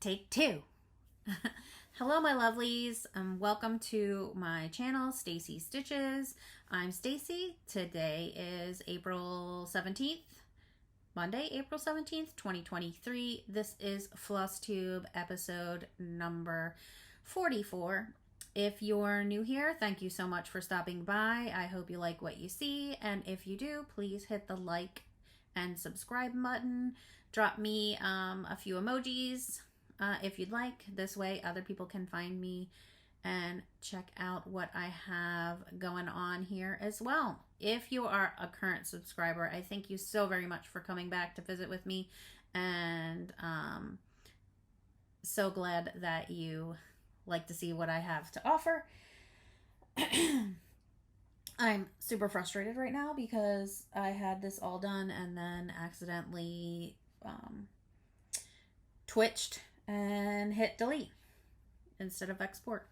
Take two. Hello, my lovelies, and welcome to my channel, Stacie Stitches. I'm Stacie. Today is April 17th, Monday, April 17th, 2023. This is Flosstube episode number 44. If you're new here, thank you so much for stopping by. I hope you like what you see, and if you do, please hit the like and subscribe button. Drop me a few emojis if you'd like. This way other people can find me and check out what I have going on here as well. If you are a current subscriber, I thank you so very much for coming back to visit with me, and so glad that you like to see what I have to offer. I'm super frustrated right now because I had this all done and then accidentally twitched and hit delete instead of export.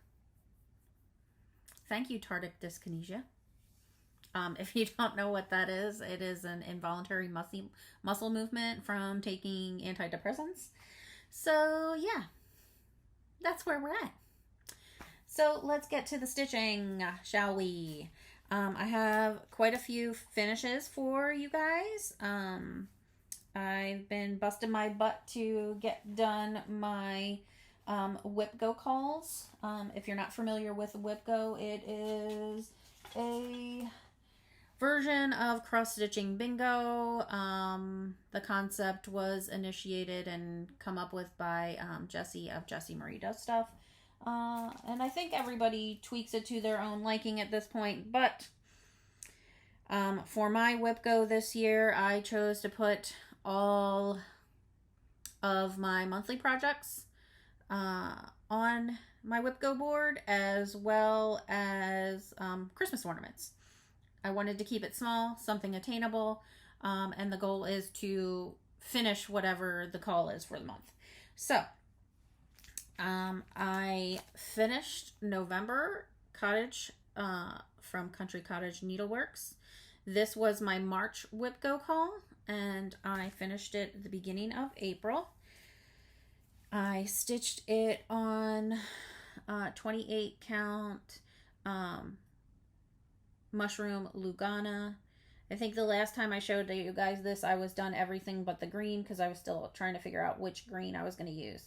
Thank you, tardic dyskinesia. If you don't know what that is, it is an involuntary muscle movement from taking antidepressants. So yeah, that's where we're at. So let's get to the stitching, shall we? I have quite a few finishes for you guys. I've been busting my butt to get done my whip go calls. If you're not familiar with whip go, it is a version of cross stitching bingo. The concept was initiated and come up with by Jessie of Jessie Marie Does Stuff. And I think everybody tweaks it to their own liking at this point, but for my whip go this year, I chose to put all of my monthly projects on my whip go board, as well as Christmas ornaments. I wanted to keep it small, something attainable, and the goal is to finish whatever the call is for the month. So I finished November Cottage from Country Cottage Needleworks. This was my March whip go call, and I finished it at the beginning of April. I stitched it on 28 count mushroom Lugana. I think the last time I showed you guys this, I was done everything but the green because I was still trying to figure out which green I was going to use.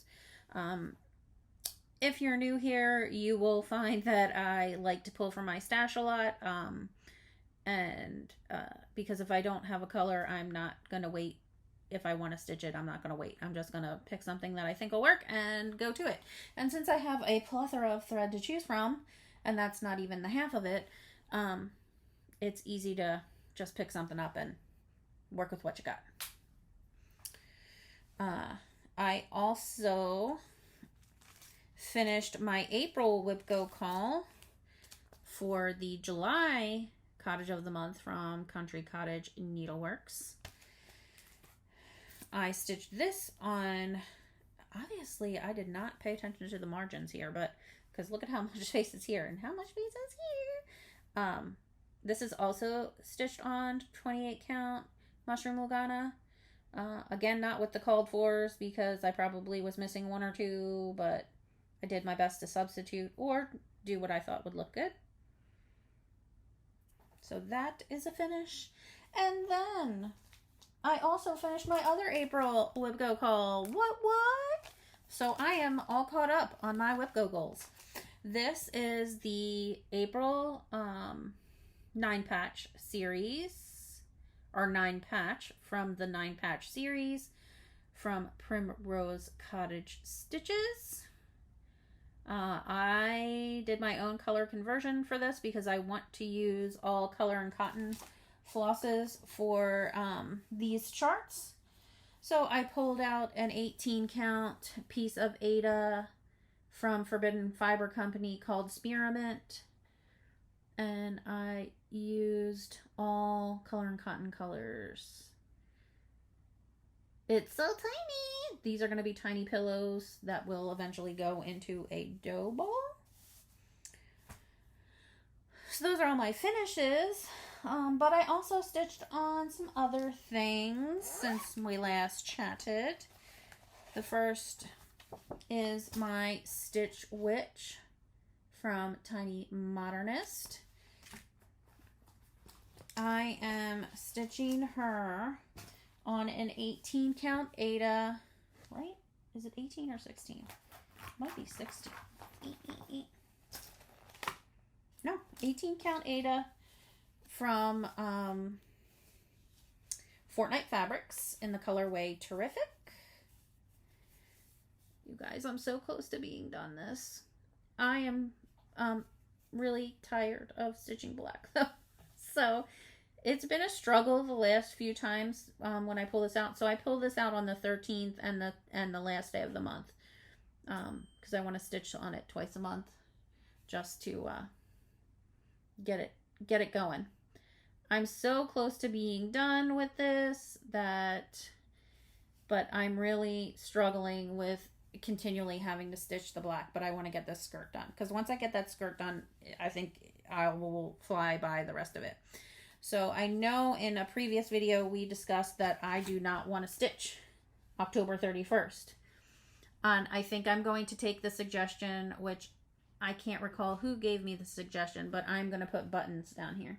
If you're new here, you will find that I like to pull from my stash a lot. Because if I don't have a color, I'm not going to wait. If I want to stitch it, I'm not going to wait. I'm just going to pick something that I think will work and go to it. And since I have a plethora of thread to choose from, and that's not even the half of it, it's easy to just pick something up and work with what you got. I also finished my April whip go call for the July Cottage of the Month from Country Cottage Needleworks. I stitched this on, obviously I did not pay attention to the margins here, but because look at how much space is here and how much space is here. This is also stitched on 28 count mushroom Lugana. Again, not with the called fors because I probably was missing one or two, but I did my best to substitute or do what I thought would look good. So that is a finish. And then I also finished my other April whip go call. What? So I am all caught up on my whip go goals. This is the April 9-patch series, or 9-patch from the 9-patch series from Primrose Cottage Stitches. I did my own color conversion for this because I want to use all color and cotton flosses for these charts. So I pulled out an 18 count piece of Aida from Forbidden Fiber Company called Spearmint, and I used all color and cotton colors. It's so tiny. These are going to be tiny pillows that will eventually go into a dough ball. So those are all my finishes. But I also stitched on some other things since we last chatted. The first is my Stitch Witch from Tiny Modernist. I am stitching her on an 18 count Aida, right? Is it 18 or 16? Might be 16. No, 18 count Aida from Fortnite Fabrics in the colorway Terrific. You guys, I'm so close to being done this. I am really tired of stitching black though. So it's been a struggle the last few times when I pull this out. So I pull this out on the 13th and the last day of the month because I want to stitch on it twice a month just to get it going. I'm so close to being done with this but I'm really struggling with continually having to stitch the black, but I want to get this skirt done because once I get that skirt done, I think I will fly by the rest of it. So I know in a previous video we discussed that I do not want to stitch October 31st. And I think I'm going to take the suggestion, which I can't recall who gave me the suggestion, but I'm going to put buttons down here.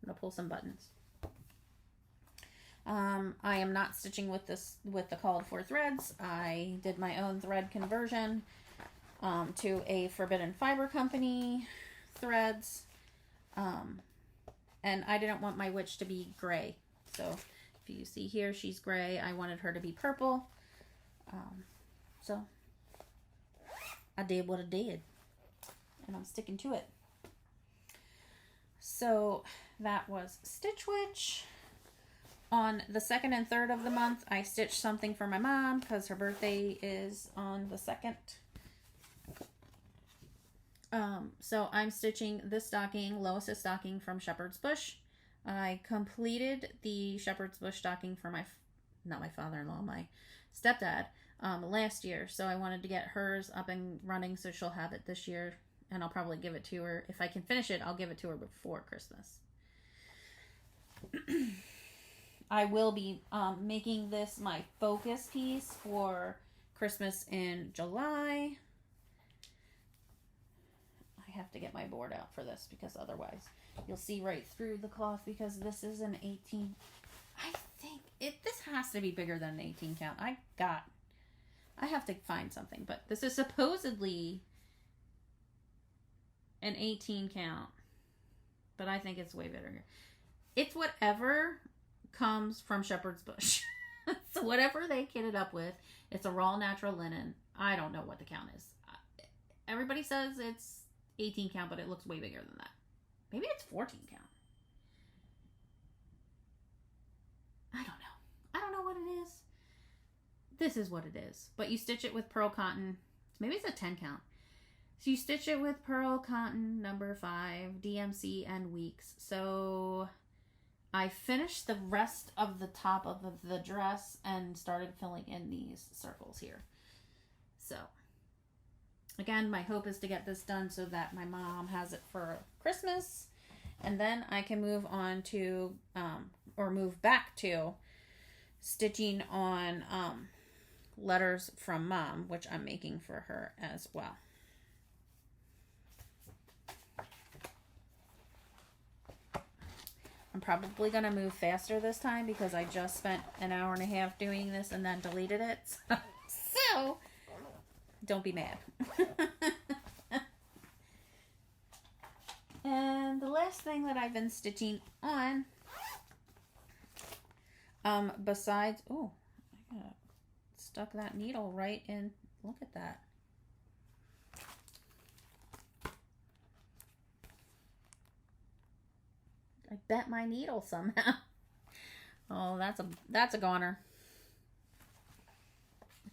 I'm going to pull some buttons. I am not stitching with the called for threads. I did my own thread conversion to a Forbidden Fiber Company threads. And I didn't want my witch to be gray. So if you see here, she's gray. I wanted her to be purple. So I did what I did. And I'm sticking to it. So that was Stitch Witch. On the 2nd and 3rd of the month, I stitched something for my mom because her birthday is on the 2nd. So I'm stitching this stocking, Lois's stocking from Shepherd's Bush. I completed the Shepherd's Bush stocking for not my father-in-law, my stepdad, last year. So I wanted to get hers up and running so she'll have it this year. And I'll probably give it to her. If I can finish it, I'll give it to her before Christmas. I will be making this my focus piece for Christmas in July. I have to get my board out for this because otherwise you'll see right through the cloth because this is an 18. I think this has to be bigger than an 18 count. I have to find something, but this is supposedly an 18 count, but I think it's way bigger. It's whatever comes from Shepherd's Bush. So whatever they kitted up with, it's a raw natural linen. I don't know what the count is. Everybody says it's 18 count, but it looks way bigger than that. Maybe it's 14 count. I don't know. I don't know what it is. This is what it is. But you stitch it with pearl cotton. Maybe it's a 10 count. So you stitch it with pearl cotton number 5, DMC, and weeks. So I finished the rest of the top of the dress and started filling in these circles here. So, again, my hope is to get this done so that my mom has it for Christmas. And then I can move on to, or move back to stitching on letters from Mom, which I'm making for her as well. I'm probably going to move faster this time because I just spent an hour and a half doing this and then deleted it. So don't be mad. And the last thing that I've been stitching on, besides, oh, I got stuck that needle right in, look at that. I bent my needle somehow. Oh, that's a goner.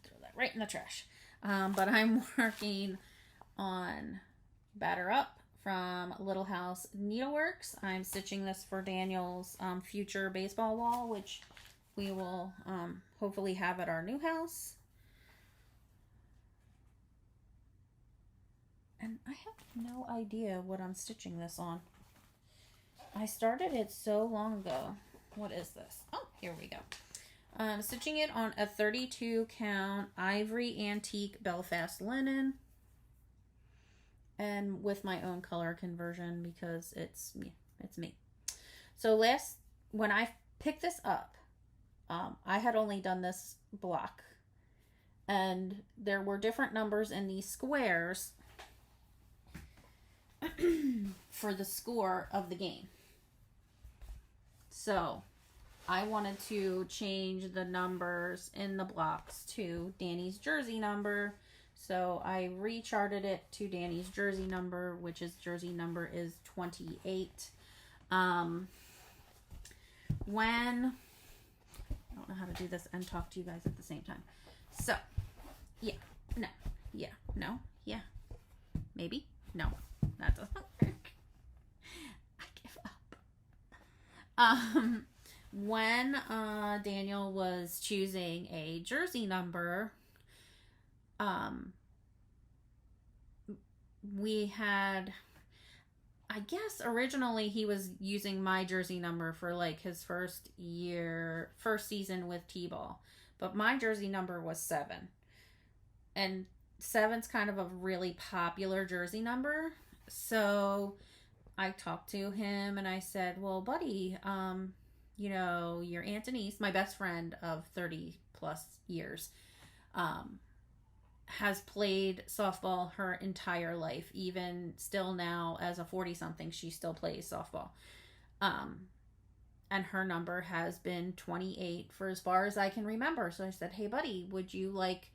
Throw that right in the trash. But I'm working on Batter Up from Little House Needleworks. I'm stitching this for Daniel's future baseball wall, which we will hopefully have at our new house. And I have no idea what I'm stitching this on. I started it so long ago. What is this? Oh, here we go. Stitching it on a 32 count ivory antique Belfast linen, and with my own color conversion because it's me. So when I picked this up, I had only done this block, and there were different numbers in these squares for the score of the game. So I wanted to change the numbers in the blocks to Danny's jersey number. So I recharted it to Danny's jersey number, which is jersey number is 28. When I don't know how to do this and talk to you guys at the same time. So, yeah, no, maybe, no, that doesn't work. I give up. When Daniel was choosing a jersey number, we had, I guess originally he was using my jersey number for like his first season with T-ball, but my jersey number was 7, and 7's kind of a really popular jersey number. So I talked to him and I said, well, buddy, your Aunt Denise, my best friend of 30 plus years, has played softball her entire life. Even still now as a 40-something, she still plays softball. And her number has been 28 for as far as I can remember. So I said, hey, buddy, would you like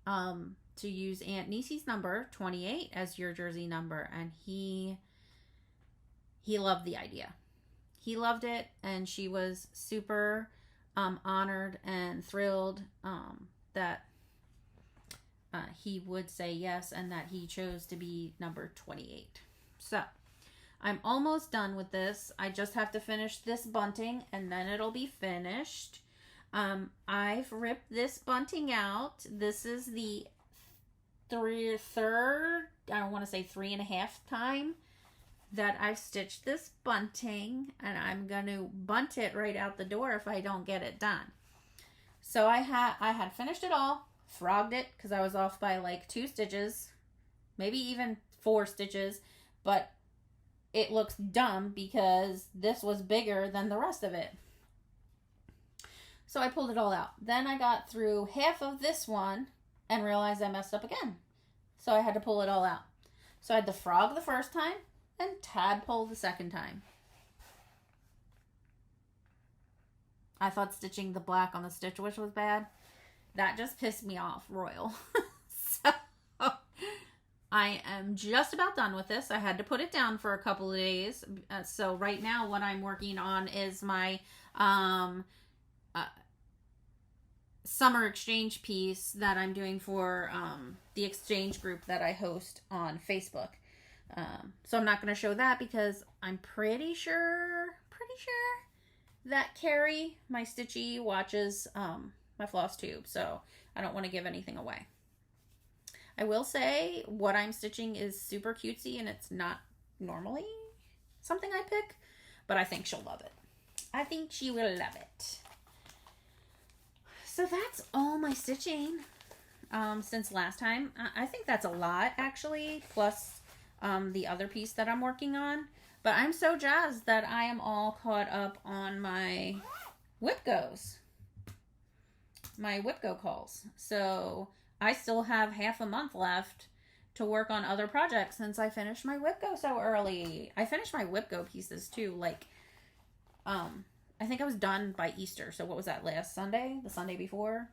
to use Aunt Niecy's number, 28, as your jersey number? And he loved the idea. He loved it, and she was super honored and thrilled that he would say yes and that he chose to be number 28. So I'm almost done with this. I just have to finish this bunting and then it'll be finished. I've ripped this bunting out. This is the third, I don't want to say 3.5 time that I've stitched this bunting, and I'm going to bunt it right out the door if I don't get it done. So I had finished it all, frogged it because I was off by like 2 stitches, maybe even 4 stitches, but it looks dumb because this was bigger than the rest of it. So I pulled it all out. Then I got through half of this one and realized I messed up again. So I had to pull it all out. So I had to frog the first time and tadpole the second time. I thought stitching the black on the stitch which was bad. That just pissed me off royal. So I am just about done with this. I had to put it down for a couple of days. So right now what I'm working on is my summer exchange piece that I'm doing for the exchange group that I host on Facebook. So I'm not going to show that because I'm pretty sure that Carrie, my Stacie, watches my Flosstube, so I don't want to give anything away. I will say what I'm stitching is super cutesy and it's not normally something I pick, but I think she'll love it. I think she will love it. So that's all my stitching since last time. I think that's a lot actually, plus the other piece that I'm working on. But I'm so jazzed that I am all caught up on my whip goes. My whip go calls. So I still have half a month left to work on other projects since I finished my whip go so early. I finished my whip go pieces too, like I think I was done by Easter. So what was that, last Sunday? The Sunday before?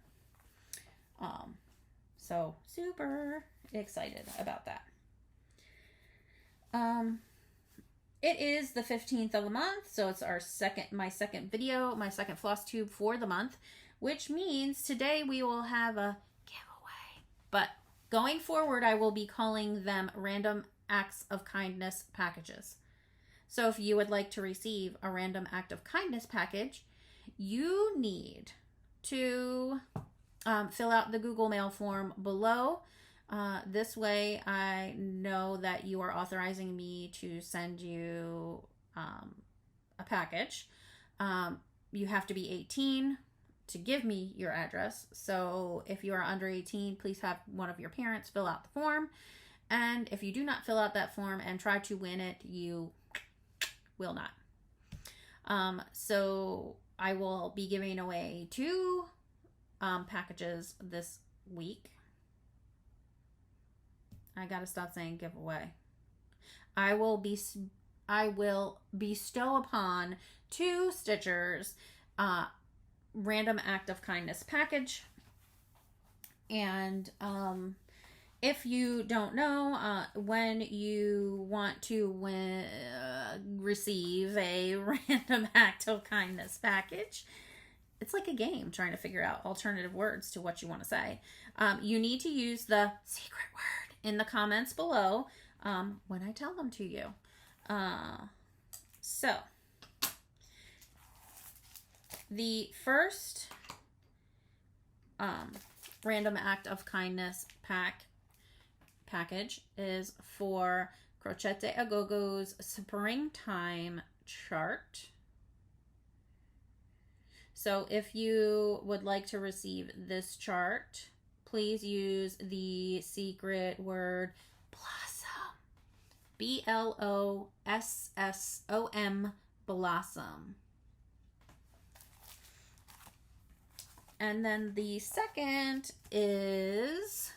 So super excited about that. It is the 15th of the month, so it's my second video, my second Flosstube for the month, which means today we will have a giveaway. But going forward, I will be calling them random acts of kindness packages. So if you would like to receive a random act of kindness package, you need to fill out the Google Mail form below. This way I know that you are authorizing me to send you a package. You have to be 18 to give me your address. So if you are under 18, please have one of your parents fill out the form. And if you do not fill out that form and try to win it, you will not. So I will be giving away 2 packages this week. I gotta stop saying giveaway. I will bestow upon 2 Stitchers random act of kindness package. And if you don't know, when you want to receive a random act of kindness package, it's like a game trying to figure out alternative words to what you want to say. You need to use the secret word in the comments below when I tell them to you. So, the first random act of kindness package is for Crocette A Go-Go's Springtime Chart. So if you would like to receive this chart, please use the secret word blossom. BLOSSOM, blossom. And then the second is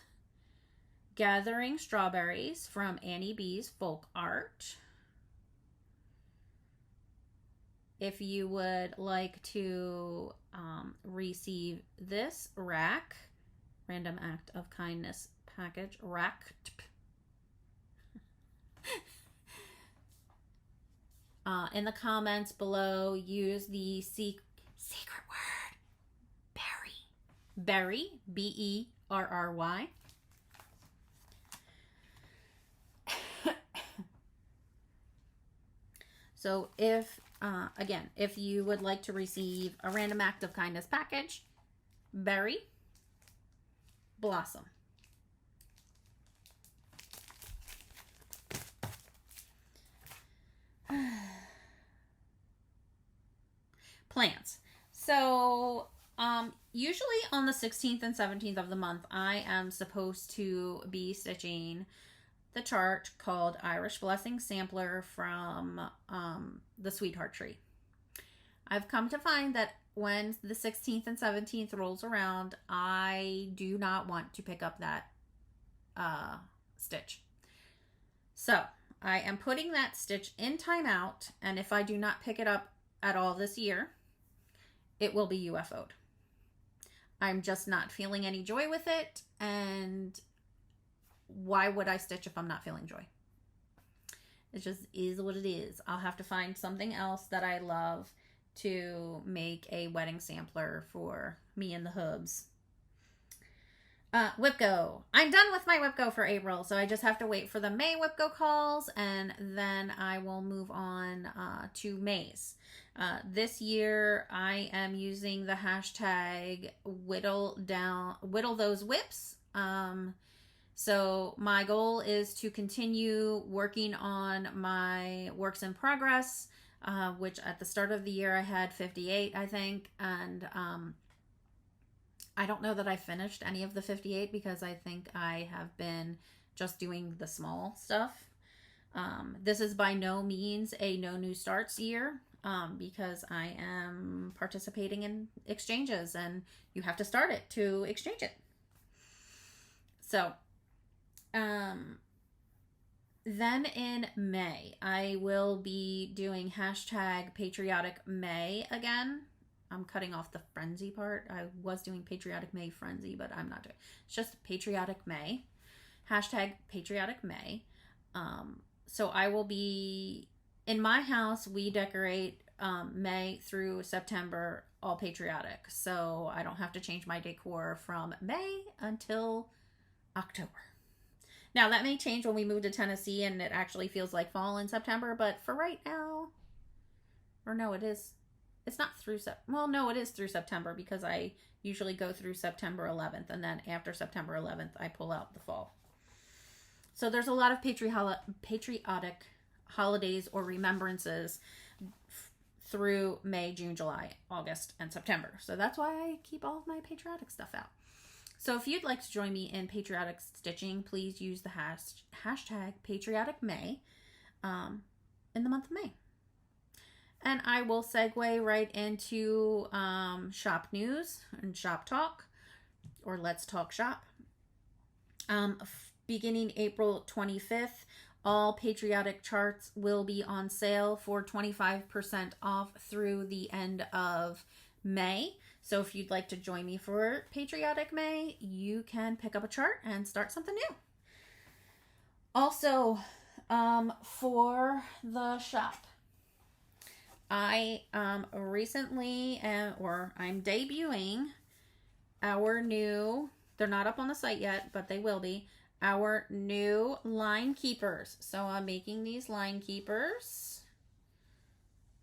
Gathering Strawberries from Annie B's Folk Art. If you would like to receive this random act of kindness package, in the comments below, use the secret word berry, BERRY. So if you would like to receive a random act of kindness package, berry, blossom. Plans. So usually on the 16th and 17th of the month, I am supposed to be stitching the chart called Irish Blessing Sampler from the Sweetheart Tree. I've come to find that when the 16th and 17th rolls around, I do not want to pick up that stitch. So I am putting that stitch in timeout, and if I do not pick it up at all this year, it will be UFO'd. I'm just not feeling any joy with it, and why would I stitch if I'm not feeling joy? It just is what it is. I'll have to find something else that I love to make a wedding sampler for me and the hubs. WIPGO. I'm done with my WIPGO for April, so I just have to wait for the May WIPGO calls, and then I will move on to May's. This year, I am using the hashtag whittle those whips. So my goal is to continue working on my works in progress, which at the start of the year I had 58, I think, and I don't know that I finished any of the 58 because I think I have been just doing the small stuff. This is by no means a no new starts year, because I am participating in exchanges and you have to start it to exchange it. So, then in May, I will be doing hashtag Patriotic May again. I'm cutting off the frenzy part. I was doing Patriotic May Frenzy, but I'm not doing it. It's just Patriotic May. Hashtag Patriotic May. So I will be, in my house, we decorate May through September all patriotic. So I don't have to change my decor from May until October. Now, that may change when we move to Tennessee and it actually feels like fall in September, but for right now, or no, it is. It's not through, well, no, it is through September because I usually go through September 11th, and then after September 11th, I pull out the fall. So there's a lot of patriotic holidays or remembrances through May, June, July, August, and September. So that's why I keep all of my patriotic stuff out. So if you'd like to join me in patriotic stitching, please use the hashtag patrioticmay in the month of May. And I will segue right into shop news and shop talk, or let's talk shop. Beginning April 25th, all patriotic charts will be on sale for 25% off through the end of May. So if you'd like to join me for Patriotic May, you can pick up a chart and start something new. Also, for the shop, I recently, I'm debuting our new, they're not up on the site yet, but they will be, our new line keepers. So I'm making these line keepers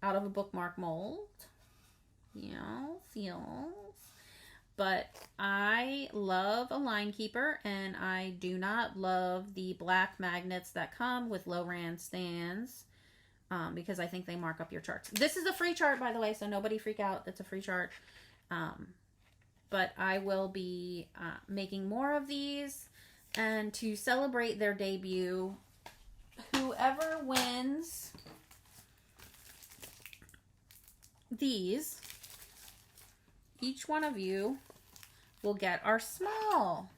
out of a bookmark mold. Yes. But I love a line keeper, and I do not love the black magnets that come with low-rand stands, because I think they mark up your charts. This is a free chart, by the way, so nobody freak out. It's a free chart. But I will be making more of these. And to celebrate their debut, whoever wins these, each one of you will get our small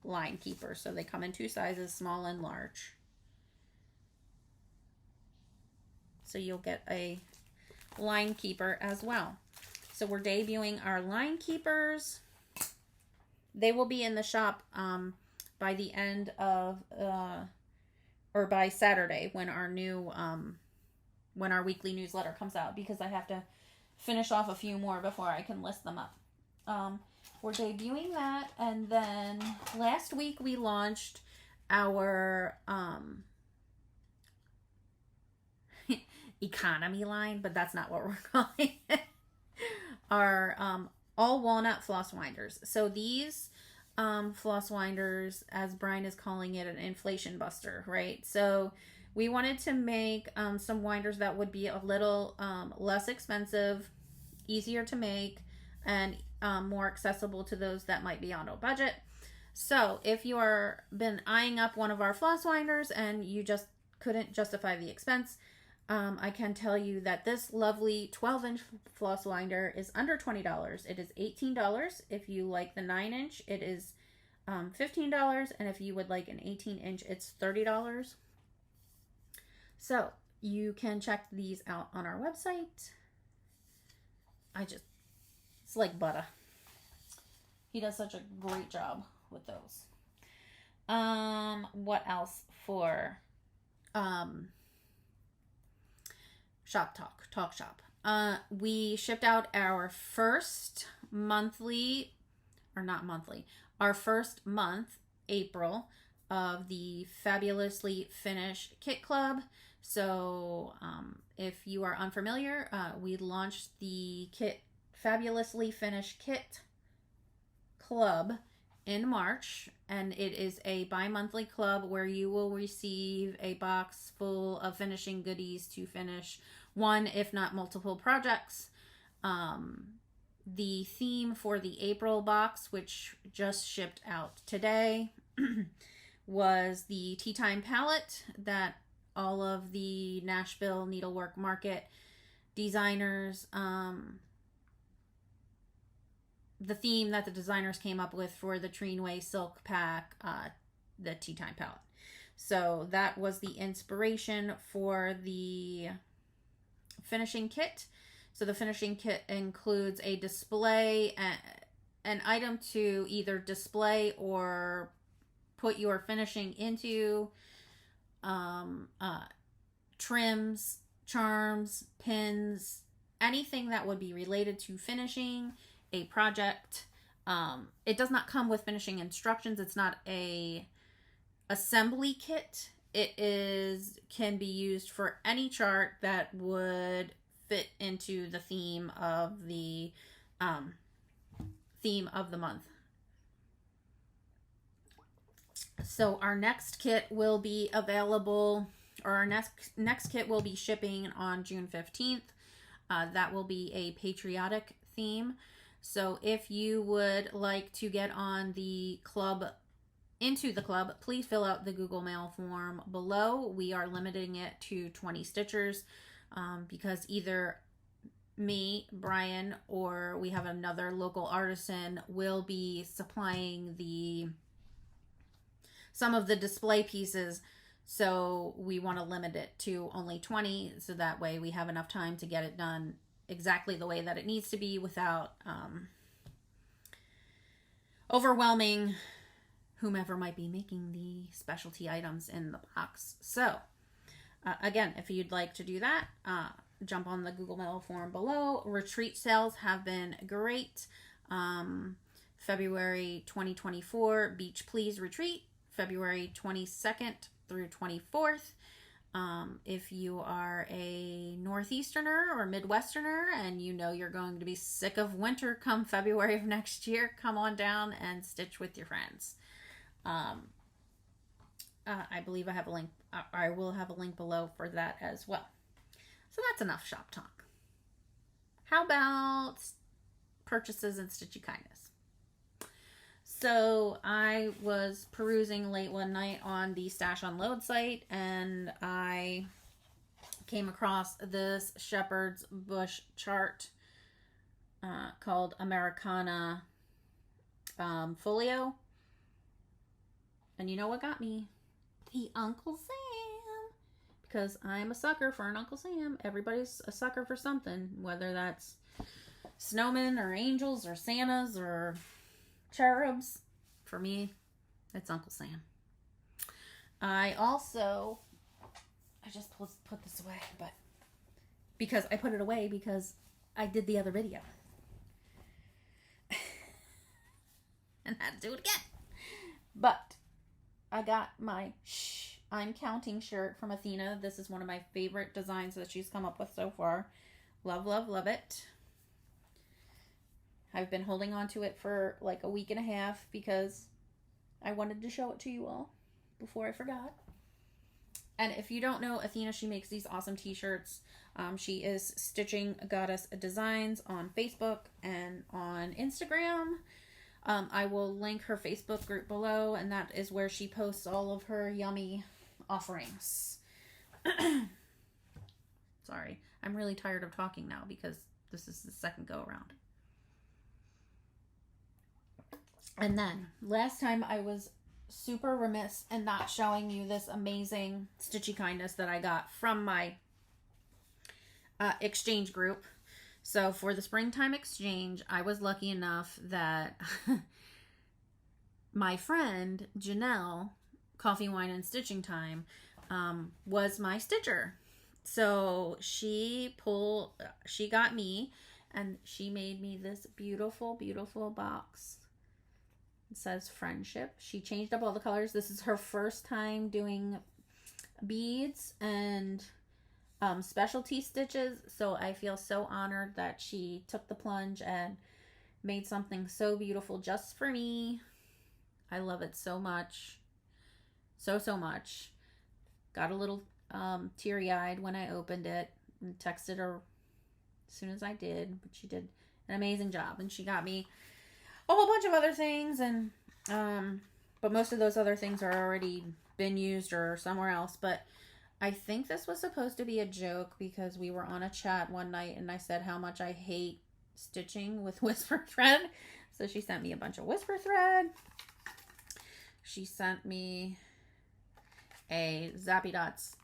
line keeper. So they come in two sizes, small and large. So you'll get a line keeper as well. So we're debuting our line keepers. They will be in the shop by the end of, or by Saturday when our new, when our weekly newsletter comes out, because I have to finish off a few more before I can list them up. We're debuting that, and then last week we launched our economy line, but that's not what we're calling it. Our all walnut floss winders. So these floss winders, as Brian is calling it, an inflation buster, right? So we wanted to make some winders that would be a little less expensive, easier to make, and more accessible to those that might be on a budget. So if you are been eyeing up one of our floss winders and you just couldn't justify the expense, I can tell you that this lovely 12-inch floss winder is under $20. It is $18. If you like the 9-inch, it is $15. And if you would like an 18-inch, it's $30. So you can check these out on our website. It's like butter. He does such a great job with those. What else for shop talk shop? We shipped out our first monthly, or not monthly, our first month, April, of the Fabulously Finished Kit Club. So if you are unfamiliar, we launched the Fabulously Finished Kit Club in March, and it is a bi-monthly club where you will receive a box full of finishing goodies to finish one, if not multiple projects. The theme for the April box, which just shipped out today, was the Tea Time palette that all of the Nashville Needlework Market designers, the theme that the designers came up with for the Treenway Silk Pack, the Tea Time palette. So that was the inspiration for the finishing kit. So the finishing kit includes a display, an item to either display or put your finishing into, trims, charms, pins, anything that would be related to finishing a project. It does not come with finishing instructions. It's not a assembly kit. It can be used for any chart that would fit into the theme of the month. So our next kit will be available, or our next kit will be shipping on June 15th. That will be a patriotic theme. So if you would like to get on the club, into the club, please fill out the Google Mail form below. We are limiting it to 20 stitchers because either me, Brian, or we have another local artisan will be supplying some of the display pieces. So we want to limit it to only 20, so that way we have enough time to get it done exactly the way that it needs to be without overwhelming whomever might be making the specialty items in the box. So again, if you'd like to do that, jump on the Google Mail form below. Retreat sales have been great. February 2024, Beach Please Retreat, February 22nd through 24th. If you are a Northeasterner or Midwesterner and you know you're going to be sick of winter come February of next year, come on down and stitch with your friends. I believe I have a link. I will have a link below for that as well. So that's enough shop talk. How about purchases and stitchy kindness? So I was perusing late one night on the Stash Unload site, and I came across this shepherd's bush chart called Americana Folio. And you know what got me? The Uncle Sam. Because I'm a sucker for an Uncle Sam. Everybody's a sucker for something, whether that's snowmen or angels or Santas or cherubs. For me, it's Uncle Sam. I just put this away, but because I put it away because I did the other video. And had to do it again. But I got my I'm Counting shirt from Athena. This is one of my favorite designs that she's come up with so far. Love, love, love it. I've been holding on to it for like a week and a half because I wanted to show it to you all before I forgot. And if you don't know Athena, she makes these awesome t-shirts. She is Stitching Goddess Designs on Facebook and on Instagram. I will link her Facebook group below, and that is where she posts all of her yummy offerings. Sorry, I'm really tired of talking now because this is the second go around. And then, last time I was super remiss in not showing you this amazing stitchy kindness that I got from my exchange group. So for the springtime exchange, I was lucky enough that my friend Janelle, Coffee, Wine, and Stitching Time, was my stitcher. So she got me, and she made me this beautiful, beautiful box. It says friendship. She changed up all the colors. This is her first time doing beads and specialty stitches, so I feel so honored that she took the plunge and made something so beautiful just for me. I love it so much. So much. Got a little teary-eyed when I opened it and texted her as soon as I did, but she did an amazing job, and she got me a whole bunch of other things, and but most of those other things are already been used or somewhere else. But I think this was supposed to be a joke because we were on a chat one night and I said how much I hate stitching with whisper thread. So she sent me a bunch of whisper thread. She sent me a Zappy Dots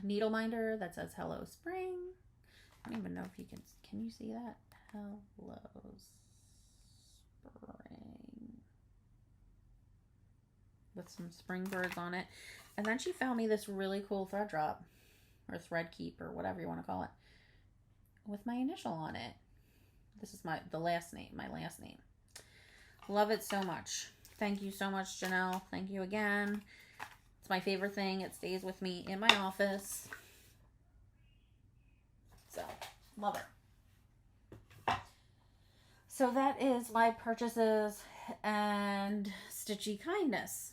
needle minder that says Hello Spring. I don't even know if you can you see that? Hello Spring. With some spring birds on it. And then she found me this really cool thread drop, or thread keep, or whatever you want to call it, with my initial on it. This is my last name. Love it so much. Thank you so much, Janelle. Thank you again. It's my favorite thing. It stays with me in my office. So, love it. So that is my purchases and stitchy kindness.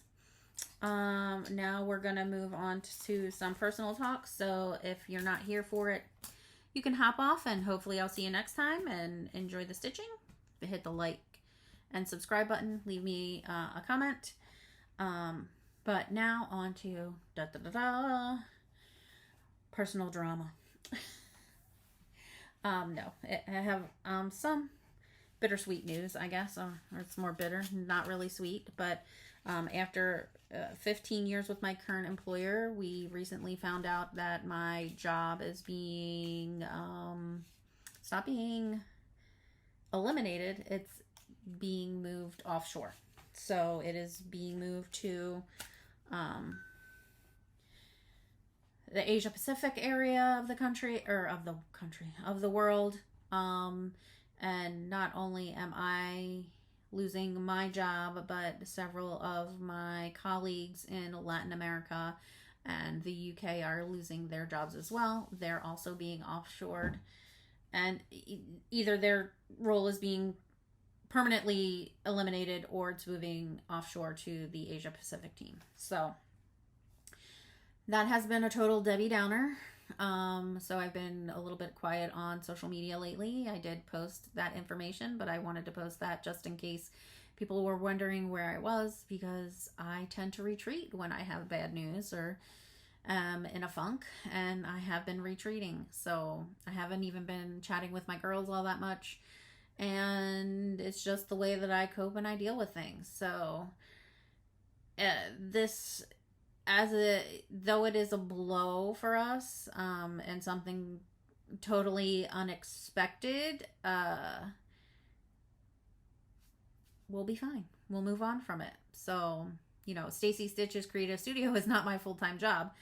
Now we're gonna move on to some personal talk. So if you're not here for it, you can hop off, and hopefully I'll see you next time and enjoy the stitching. Hit the like and subscribe button. Leave me a comment. But now on to personal drama. No, I have some bittersweet news, I guess, or it's more bitter, not really sweet, but after 15 years with my current employer, we recently found out that my job is being, it's not being eliminated, it's being moved offshore. So it is being moved to the Asia Pacific area of the country, or of the world. And not only am I losing my job, but several of my colleagues in Latin America and the UK are losing their jobs as well. They're also being offshored, and either their role is being permanently eliminated or it's moving offshore to the Asia Pacific team. So that has been a total Debbie Downer. So I've been a little bit quiet on social media lately. I did post that information, but I wanted to post that just in case people were wondering where I was, because I tend to retreat when I have bad news or in a funk, and I have been retreating. So I haven't even been chatting with my girls all that much, and it's just the way that I cope and I deal with things. So this, though it is a blow for us, and something totally unexpected, we'll be fine. We'll move on from it. So, Stacie Stitches Creative Studio is not my full-time job,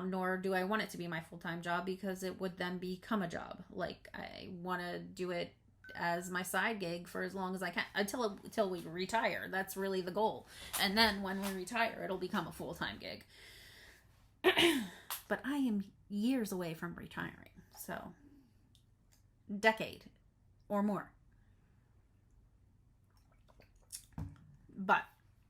nor do I want it to be my full-time job, because it would then become a job. Like, I want to do it as my side gig for as long as I can, until we retire. That's really the goal. And then when we retire, it'll become a full-time gig. But I am years away from retiring, so decade or more. But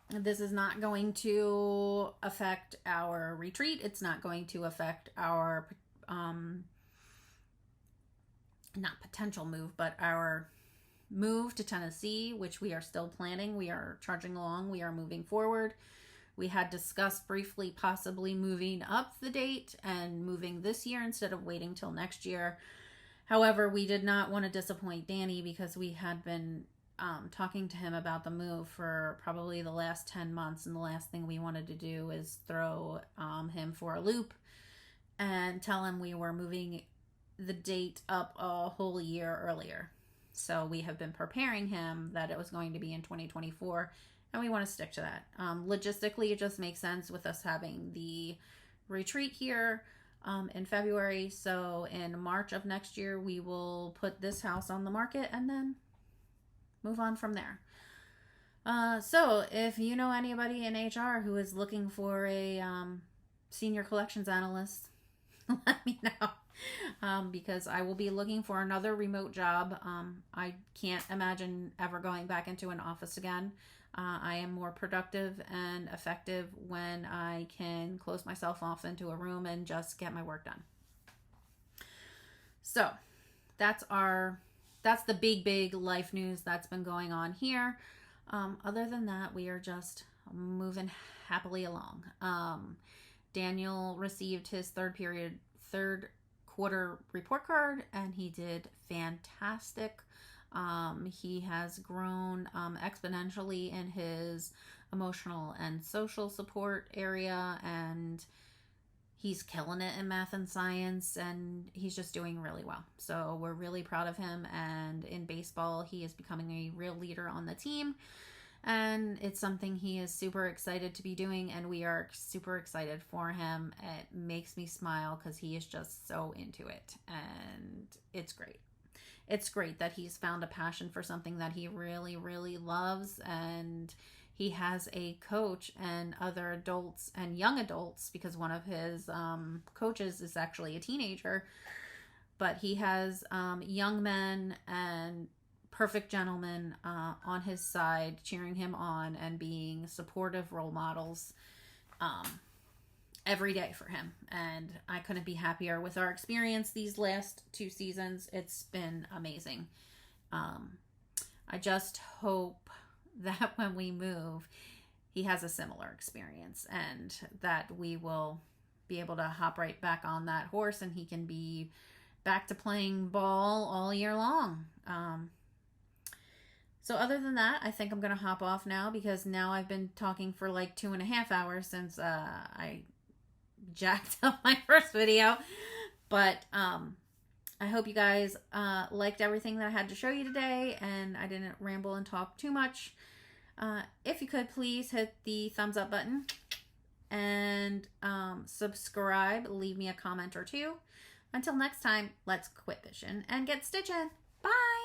this is not going to affect our retreat. It's not going to affect our not potential move, but our move to Tennessee, which we are still planning. We are charging along. We are moving forward. We had discussed briefly possibly moving up the date and moving this year instead of waiting till next year. However, we did not want to disappoint Danny, because we had been talking to him about the move for probably the last 10 months. And the last thing we wanted to do is throw him for a loop and tell him we were moving the date up a whole year earlier. So we have been preparing him that it was going to be in 2024, and we want to stick to that. Logistically, it just makes sense with us having the retreat here in February. So in March of next year, we will put this house on the market and then move on from there. So if you know anybody in HR who is looking for a senior collections analyst, let me know. Because I will be looking for another remote job. I can't imagine ever going back into an office again. I am more productive and effective when I can close myself off into a room and just get my work done. So that's the big life news that's been going on here. Other than that, we are just moving happily along. Daniel received his third quarter report card, and he did fantastic. He has grown exponentially in his emotional and social support area, and he's killing it in math and science, and he's just doing really well. So we're really proud of him, and in baseball, he is becoming a real leader on the team. And it's something he is super excited to be doing, and we are super excited for him. It makes me smile because he is just so into it, and it's great. It's great that he's found a passion for something that he really, really loves, and he has a coach and other adults and young adults, because one of his coaches is actually a teenager, but he has young men and perfect gentlemen on his side, cheering him on and being supportive role models. every day for him. And I couldn't be happier with our experience these last 2 seasons. It's been amazing. I just hope that when we move, he has a similar experience and that we will be able to hop right back on that horse and he can be back to playing ball all year long. So other than that, I think I'm going to hop off now because now I've been talking for like 2.5 hours since I jacked up my first video. But I hope you guys liked everything that I had to show you today and I didn't ramble and talk too much. If you could, please hit the thumbs up button and subscribe. Leave me a comment or two. Until next time, let's quit fishing and get stitching. Bye!